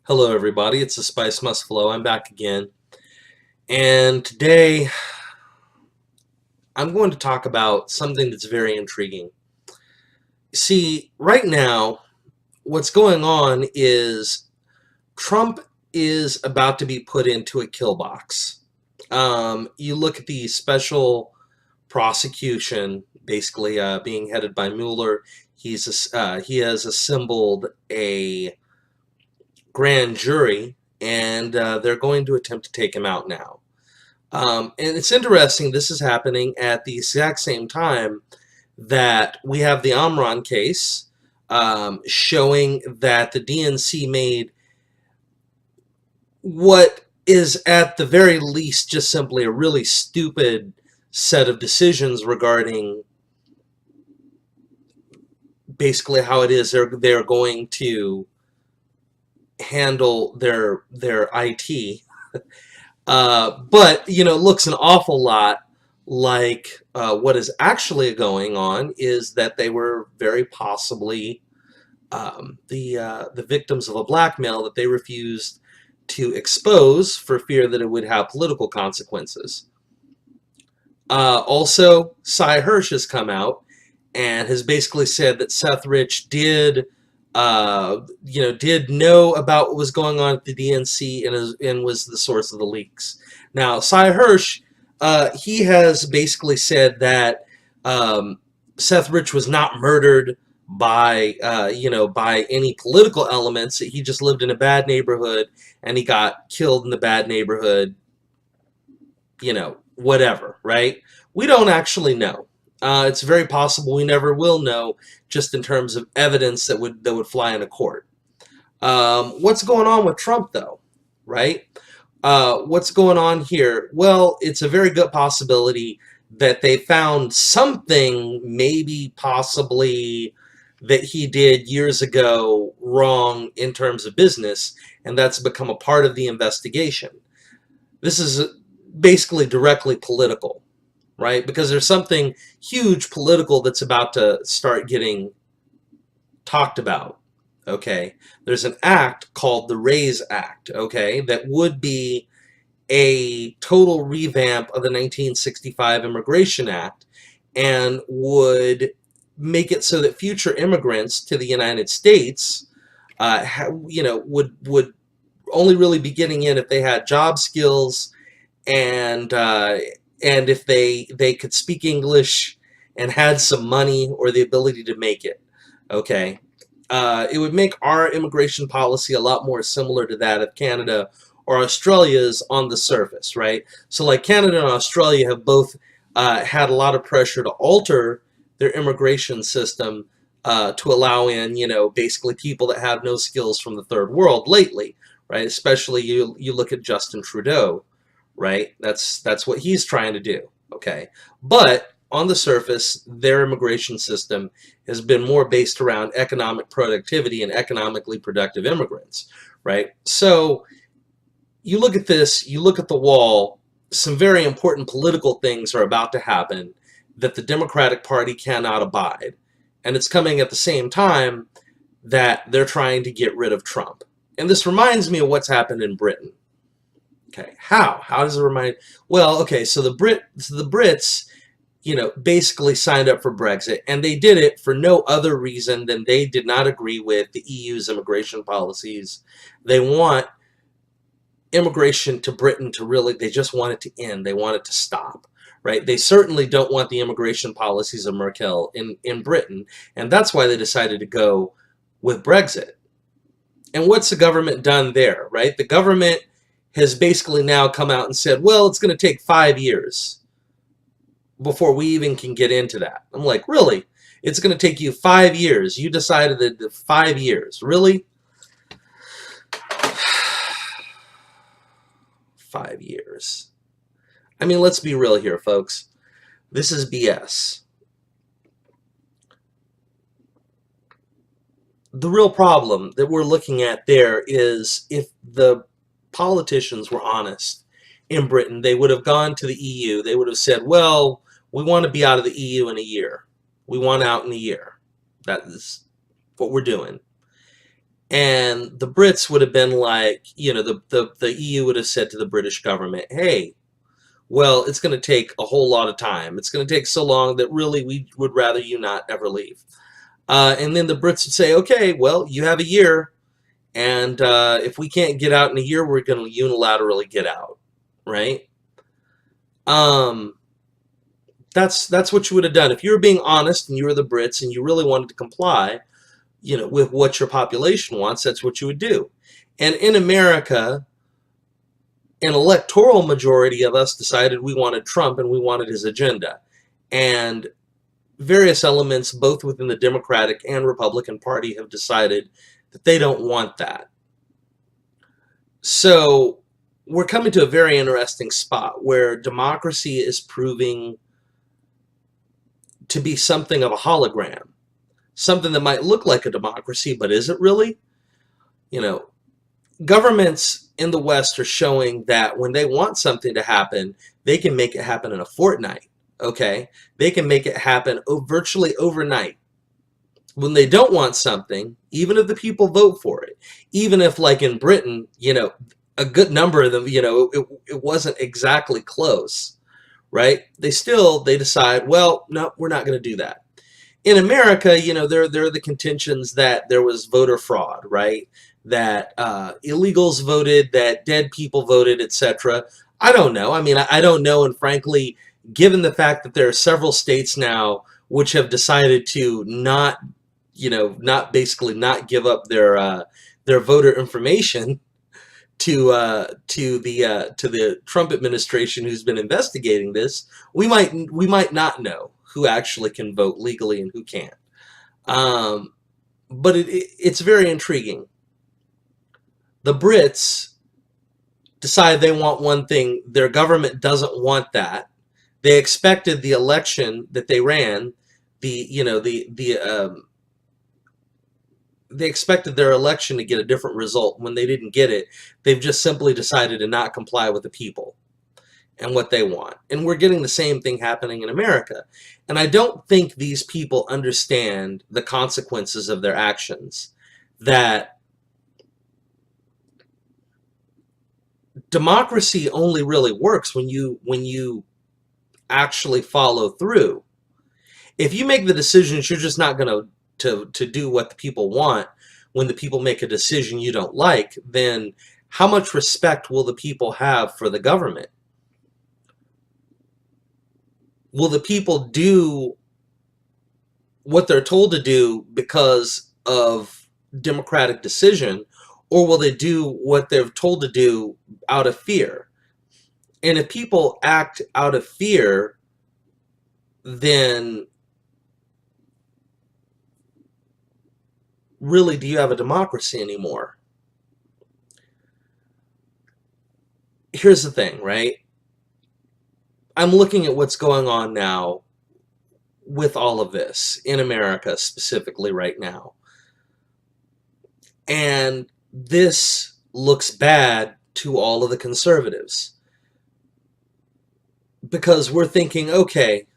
Hello, everybody. It's the Spice Must Flow. I'm back again. And today I'm going to talk about something that's very intriguing. See, right now, what's going on is Trump is about to be put into a kill box. You look at the special prosecution, basically being headed by Mueller. He has assembled a grand jury, and they're going to attempt to take him out now. And it's interesting, this is happening at the exact same time that we have the Omron case showing that the DNC made what is at the very least just simply a really stupid set of decisions regarding basically how it is they're going to handle their IT. But, it looks an awful lot like what is actually going on is that they were very possibly the victims of a blackmail that they refused to expose for fear that it would have political consequences. Also, Cy Hirsch has come out and has basically said that Seth Rich did know about what was going on at the DNC and was the source of the leaks. Now, Cy Hirsch, he has basically said that Seth Rich was not murdered by by any political elements. He just lived in a bad neighborhood and he got killed in the bad neighborhood. Whatever, right? We don't actually know. It's very possible we never will know, just in terms of evidence that would fly in a court. What's going on with Trump, though, right? What's going on here? Well, it's a very good possibility that they found something, maybe possibly, that he did years ago wrong in terms of business, and that's become a part of the investigation. This is basically directly political, right? Because there's something huge political that's about to start getting talked about, okay? There's an act called the RAISE Act, okay, that would be a total revamp of the 1965 Immigration Act and would make it so that future immigrants to the United States, would only really be getting in if they had job skills and if they could speak English and had some money or the ability to make it. Okay, it would make our immigration policy a lot more similar to that of Canada or Australia's on the surface, right? So, like Canada and Australia have both had a lot of pressure to alter their immigration system to allow in, basically people that have no skills from the third world lately, right? Especially you look at Justin Trudeau, right? That's what he's trying to do, okay? But on the surface, their immigration system has been more based around economic productivity and economically productive immigrants, right? So you look at this, you look at the wall, some very important political things are about to happen that the Democratic Party cannot abide. And it's coming at the same time that they're trying to get rid of Trump. And this reminds me of what's happened in Britain. Okay, how? How does it remind? Well, okay, so the Brits, basically signed up for Brexit, and they did it for no other reason than they did not agree with the EU's immigration policies. They want immigration to Britain to really, they just want it to end. They want it to stop, right? They certainly don't want the immigration policies of Merkel in Britain, and that's why they decided to go with Brexit. And what's the government done there, right? The government has basically now come out and said, well, it's going to take 5 years before we even can get into that. I'm like, really? It's going to take you 5 years? You decided that 5 years. Really? 5 years. I mean, let's be real here, folks. This is BS. The real problem that we're looking at there is if the politicians were honest in Britain, they would have gone to the EU. They would have said, well, we want to be out of the EU in a year. We want out in a year. That is what we're doing. And the Brits would have been like, the EU would have said to the British government, hey, well, it's going to take a whole lot of time. It's going to take so long that really we would rather you not ever leave. And then the Brits would say, okay, well, you have a year. And if we can't get out in a year, we're going to unilaterally get out. Right? Um, that's what you would have done. If you were being honest and you were the Brits and you really wanted to comply, with what your population wants, that's what you would do. And in America, an electoral majority of us decided we wanted Trump and we wanted his agenda. And various elements, both within the Democratic and Republican Party, have decided that they don't want that. So we're coming to a very interesting spot where democracy is proving to be something of a hologram. Something that might look like a democracy, but is it really? Governments in the West are showing that when they want something to happen, they can make it happen in a fortnight. Okay? They can make it happen virtually overnight. When they don't want something, even if the people vote for it, even if, like in Britain, a good number of them, it wasn't exactly close, right? They decide, well, no, we're not going to do that. In America, there are the contentions that there was voter fraud, right? That illegals voted, that dead people voted, etc. I don't know. I mean, I don't know. And frankly, given the fact that there are several states now which have decided to not basically not give up their voter information to the Trump administration, who's been investigating this, we might not know who actually can vote legally and who can't. But it's very intriguing. The Brits decide they want one thing. Their government doesn't want that. They expected the election that they ran, they expected their election to get a different result. When they didn't get it, they've just simply decided to not comply with the people and what they want. And we're getting the same thing happening in America. And I don't think these people understand the consequences of their actions. That democracy only really works when you actually follow through. If you make the decisions, you're just not going to do what the people want. When the people make a decision you don't like, then how much respect will the people have for the government? Will the people do what they're told to do because of democratic decision, or will they do what they're told to do out of fear? And if people act out of fear, then really, do you have a democracy anymore? Here's the thing, right? I'm looking at what's going on now with all of this in America specifically right now. And this looks bad to all of the conservatives. Because we're thinking, okay,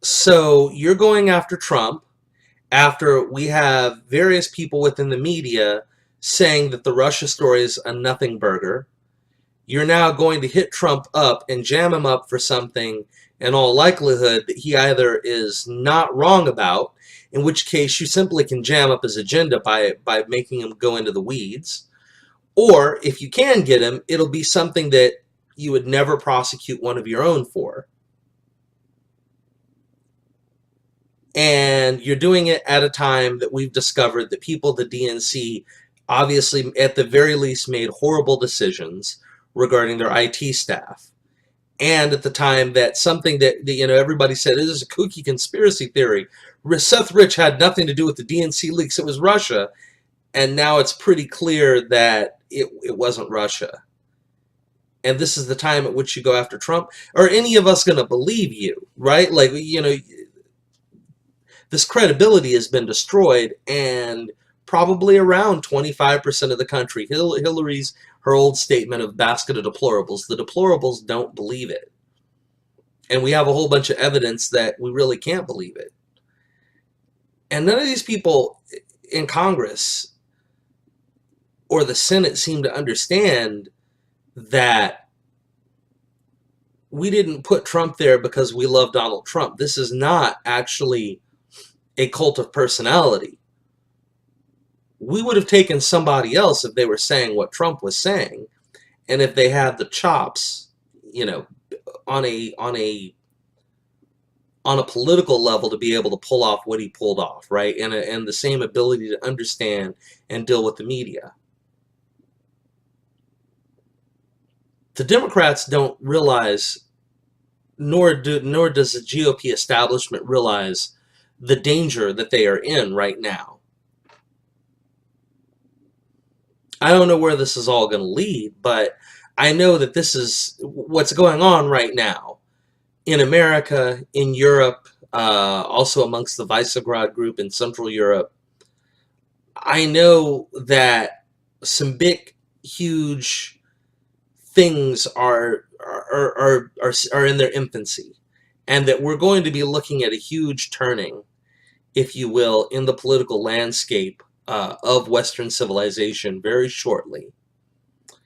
so you're going after Trump after we have various people within the media saying that the Russia story is a nothing burger. You're now going to hit Trump up and jam him up for something, in all likelihood, that he either is not wrong about, in which case you simply can jam up his agenda by making him go into the weeds, or if you can get him, it'll be something that you would never prosecute one of your own for. And you're doing it at a time that we've discovered that people at the DNC obviously, at the very least, made horrible decisions regarding their IT staff. And at the time that something that everybody said, this is a kooky conspiracy theory. Seth Rich had nothing to do with the DNC leaks. It was Russia. And now it's pretty clear that it wasn't Russia. And this is the time at which you go after Trump. Are any of us going to believe you, right? Like, this credibility has been destroyed, and probably around 25% of the country. Hillary's, her old statement of basket of deplorables, the deplorables don't believe it. And we have a whole bunch of evidence that we really can't believe it. And none of these people in Congress or the Senate seem to understand that we didn't put Trump there because we love Donald Trump. This is not actually a cult of personality. We would have taken somebody else if they were saying what Trump was saying, and if they had the chops, you know, on a political level to be able to pull off what he pulled off, right? And the same ability to understand and deal with the media. The Democrats don't realize, nor does the GOP establishment realize the danger that they are in right now. I don't know where this is all going to lead, but I know that this is what's going on right now in America, in Europe, also amongst the Visegrad group in Central Europe. I know that some big, huge things are in their infancy, and that we're going to be looking at a huge turning, if you will, in the political landscape of Western civilization very shortly. At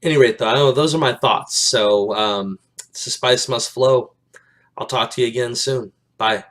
any rate, though, those are my thoughts. So, the spice must flow. I'll talk to you again soon. Bye.